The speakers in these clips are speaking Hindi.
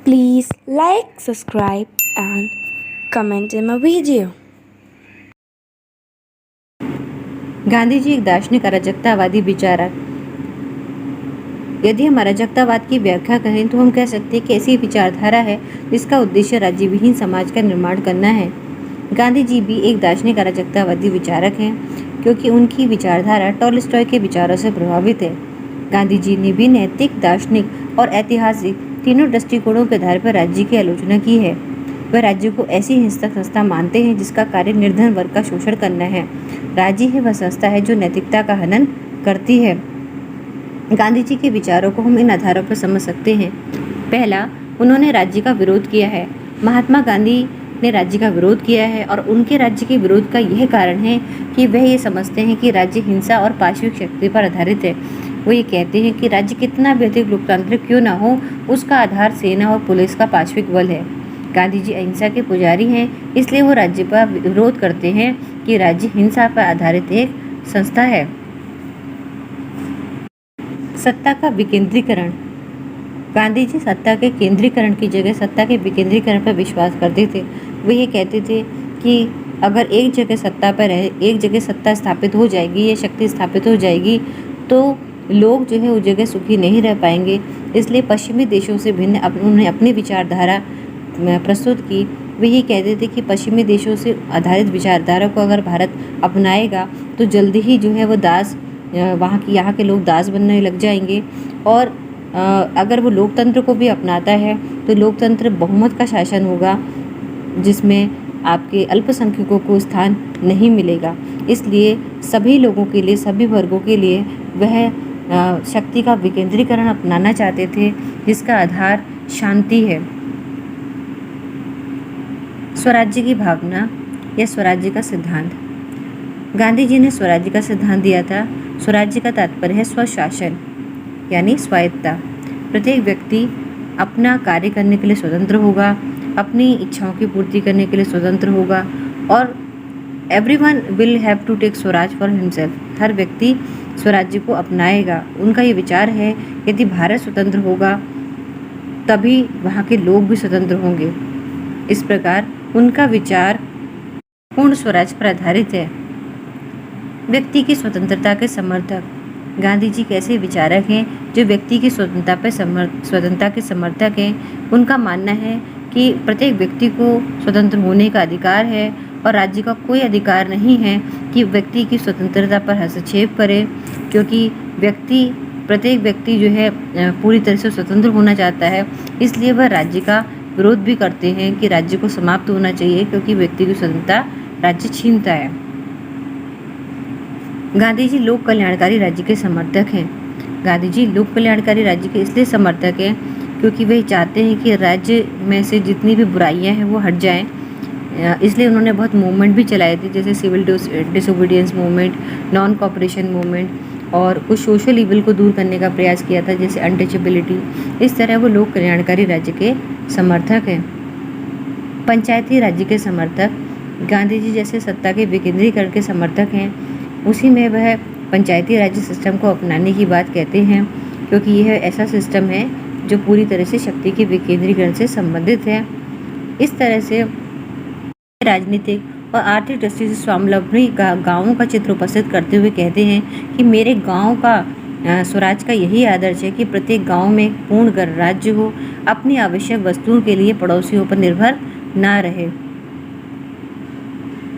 Please like, subscribe, and comment in my video. Gandhi ji एक दार्शनिक अराजकतावादी विचारक। यदि हम अराजकतावाद की व्याख्या करें तो हम कह सकते हैं कि ऐसी विचारधारा है जिसका उद्देश्य राज्यविहीन समाज का निर्माण करना है। गांधी जी भी एक दार्शनिक अराजकतावादी विचारक हैं क्योंकि उनकी विचारधारा टॉलस्टॉय के विचारों से प्रभावित है। गांधी जी ने भी नैतिक, दार्शनिक और ऐतिहासिक तीनों दृष्टिकोणों के आधार पर राज्य की आलोचना की है। वह राज्य को ऐसी हिंसक संस्था मानते हैं जिसका कार्य निर्धन वर्ग का शोषण करना है। राज्य ही वह संस्था है जो नैतिकता का हनन करती है। गांधी जी के विचारों को हम इन आधारों पर समझ सकते हैं। पहला, उन्होंने राज्य का विरोध किया है। महात्मा गांधी ने राज्य का विरोध किया है और उनके राज्य के विरोध का यह कारण है कि वह ये समझते हैं कि राज्य हिंसा और पाशविक शक्ति पर आधारित है। वो ये कहते हैं कि राज्य कितना भी अधिक लोकतांत्रिक क्यों ना हो, उसका आधार सेना और पुलिस का पाशविक बल है। गांधी जी अहिंसा के पुजारी हैं, इसलिए वो राज्य पर विरोध करते हैं कि राज्य हिंसा पर आधारित एक संस्था है। सत्ता का विकेंद्रीकरण। गांधी जी सत्ता के केंद्रीकरण की जगह सत्ता के विकेंद्रीकरण पर विश्वास करते थे। वे ये कहते थे कि अगर एक जगह सत्ता पर रहे, एक जगह सत्ता स्थापित हो जाएगी या शक्ति स्थापित हो जाएगी तो लोग जो है उस जगह सुखी नहीं रह पाएंगे। इसलिए पश्चिमी देशों से भिन्न उन्होंने अपनी विचारधारा प्रस्तुत की। वे ये कहते थे कि पश्चिमी देशों से आधारित विचारधारा को अगर भारत अपनाएगा तो जल्दी ही जो है वो दास यहाँ के लोग दास बनने लग जाएंगे। और अगर वो लोकतंत्र को भी अपनाता है तो लोकतंत्र बहुमत का शासन होगा जिसमें आपके अल्पसंख्यकों को स्थान नहीं मिलेगा। इसलिए सभी लोगों के लिए, सभी वर्गों के लिए वह शक्ति का विकेंद्रीकरण अपनाना चाहते थे जिसका आधार शांति है। स्वराज्य की भावना या स्वराज्य का सिद्धांत। गांधी जी ने स्वराज्य का सिद्धांत दिया था। स्वराज्य का तात्पर्य है स्वशासन यानी स्वायत्तता। प्रत्येक व्यक्ति अपना कार्य करने के लिए स्वतंत्र होगा, अपनी इच्छाओं की पूर्ति करने के लिए स्वतंत्र होगा और everyone will have to take swaraj for himself. हर व्यक्ति स्वराज्य को अपनाएगा। उनका ये विचार है यदि भारत स्वतंत्र होगा तभी वहाँ के लोग भी स्वतंत्र होंगे। इस प्रकार उनका विचार पूर्ण स्वराज पर आधारित है। व्यक्ति की स्वतंत्रता के समर्थक। गांधी जी कैसे विचारक हैं जो व्यक्ति की स्वतंत्रता के समर्थक हैं। उनका मानना है कि प्रत्येक व्यक्ति को स्वतंत्र होने का अधिकार है और राज्य का कोई अधिकार नहीं है कि व्यक्ति की स्वतंत्रता पर हस्तक्षेप करे, क्योंकि प्रत्येक व्यक्ति जो है पूरी तरह से स्वतंत्र होना चाहता है। इसलिए वह राज्य का विरोध भी करते हैं कि राज्य को समाप्त होना चाहिए क्योंकि व्यक्ति की स्वतंत्रता राज्य छीनता है। गांधी जी लोक कल्याणकारी राज्य के समर्थक हैं। गांधी जी लोक कल्याणकारी राज्य के इसलिए समर्थक हैं क्योंकि वे चाहते हैं कि राज्य में से जितनी भी बुराइयां हैं वो हट जाएं। इसलिए उन्होंने बहुत मूवमेंट भी चलाए थे, जैसे civil disobedience movement, non cooperation movement और कुछ सोशल इविल को दूर करने का प्रयास किया था जैसे अनटचेबिलिटी। इस तरह वो लोक कल्याणकारी राज्य के समर्थक हैं। पंचायती राज्य के समर्थक। गांधी जी जैसे सत्ता के विकेंद्रीकरण के समर्थक हैं, उसी में वह पंचायती राज्य सिस्टम को अपनाने की बात कहते हैं क्योंकि यह ऐसा सिस्टम है जो पूरी तरह से शक्ति के विकेंद्रीकरण से संबंधित है। इस तरह से राजनीतिक और आर्थिक दृष्टि से स्वावलंबी गाँवों का चित्र उपस्थित करते हुए कहते हैं कि मेरे गांव का स्वराज का यही आदर्श है कि प्रत्येक गांव में एक पूर्ण गणराज्य हो, अपनी आवश्यक वस्तुओं के लिए पड़ोसियों पर निर्भर ना रहे।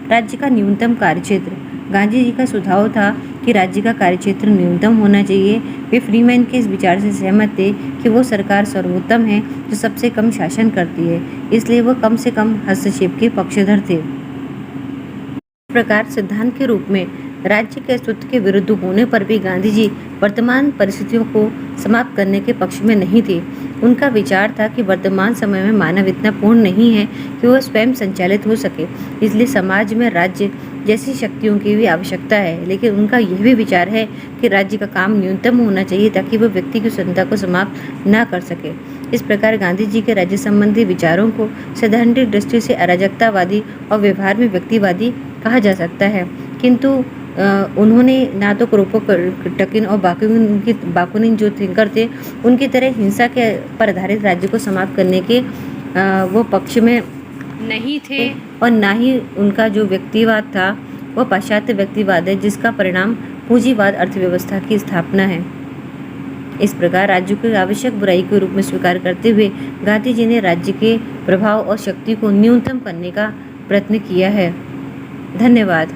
राज्य का न्यूनतम कार्यक्षेत्र। गांधी जी का सुझाव था कि राज्य का कार्यक्षेत्र न्यूनतम होना चाहिए। वे फ्रीमैन के इस विचार से सहमत थे कि वो सरकार सर्वोत्तम है जो सबसे कम शासन करती है, इसलिए वो कम से कम हस्तक्षेप के पक्षधर थे। इस प्रकार सिद्धांत के रूप में राज्य के अस्तित्व के विरुद्ध होने पर भी गांधी जी वर्तमान परिस्थितियों को समाप्त करने के पक्ष में नहीं थे। उनका विचार था कि वर्तमान समय में मानव इतना पूर्ण नहीं है कि वह स्वयं संचालित हो सके, इसलिए समाज में राज्य जैसी शक्तियों की भी आवश्यकता है। लेकिन उनका यह भी विचार है कि राज्य का काम न्यूनतम होना चाहिए ताकि वह व्यक्ति की स्वतंत्रता को समाप्त न कर सके। इस प्रकार गांधी जी के राज्य संबंधी विचारों को सैद्धांतिक दृष्टि से अराजकतावादी और व्यवहार में व्यक्तिवादी कहा जा सकता है, किंतु उन्होंने ना तो क्रोपोटकिन और बाकुनिन जो थिंकर थे उनकी तरह हिंसा के पर आधारित राज्य को समाप्त करने के वो पक्ष में नहीं थे, और ना ही उनका जो व्यक्तिवाद था वह पाश्चात्य व्यक्तिवाद है जिसका परिणाम पूंजीवाद अर्थव्यवस्था की स्थापना है। इस प्रकार राज्य को आवश्यक बुराई के रूप में स्वीकार करते हुए गांधी जी ने राज्य के प्रभाव और शक्ति को न्यूनतम करने का प्रयत्न किया है। धन्यवाद।